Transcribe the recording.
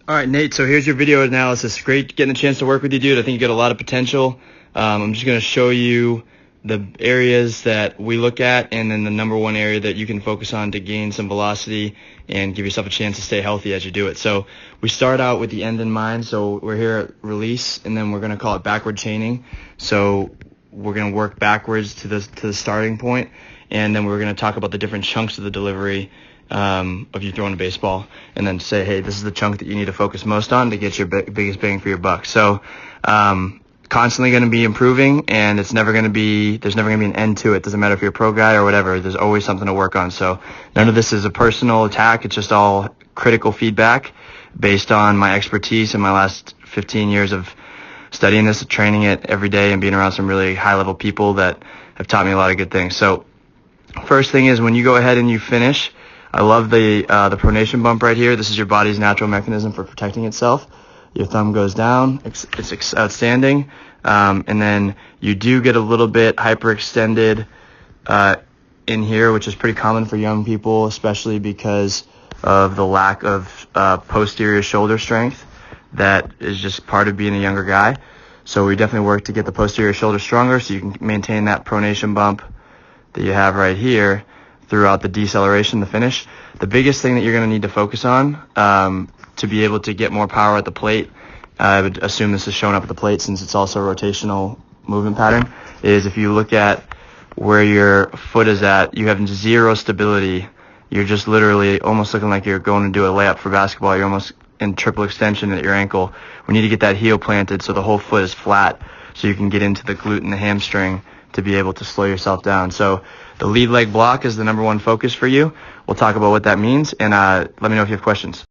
All right, Nate, so here's your video analysis. Great getting a chance to work with you, dude. I think you got a lot of potential. I'm just going to show you the areas that we look at and then the number one area that you can focus on to gain some velocity and give yourself a chance to stay healthy as you do it. So we start out with the end in mind. So we're here at release, and then we're going to call it backward chaining. So we're going to work backwards to the starting point, and then we're going to talk about the different chunks of the delivery of you throwing a baseball, and then say, hey, this is the chunk that you need to focus most on to get your biggest bang for your buck. So constantly going to be improving, and there's never going to be an end to it. Doesn't matter if you're a pro guy or whatever, there's always something to work on. So none of this is a personal attack. It's just all critical feedback based on my expertise and my last 15 years of studying this, training it every day, and being around some really high level people that have taught me a lot of good things. So first thing is, when you go ahead and you finish, I love the pronation bump right here. This is your body's natural mechanism for protecting itself. Your thumb goes down. It's outstanding. And then you do get a little bit hyperextended in here, which is pretty common for young people, especially because of the lack of posterior shoulder strength. That is just part of being a younger guy. So we definitely work to get the posterior shoulder stronger so you can maintain that pronation bump that you have right here throughout the deceleration, the finish. The biggest thing that you're going to need to focus on to be able to get more power at the plate, I would assume this is shown up at the plate since it's also a rotational movement pattern, is if you look at where your foot is at, you have zero stability. You're just literally almost looking like you're going to do a layup for basketball. You're almost in triple extension at your ankle. We need to get that heel planted so the whole foot is flat so you can get into the glute and the hamstring to be able to slow yourself down. So the lead leg block is the number one focus for you. We'll talk about what that means, and let me know if you have questions.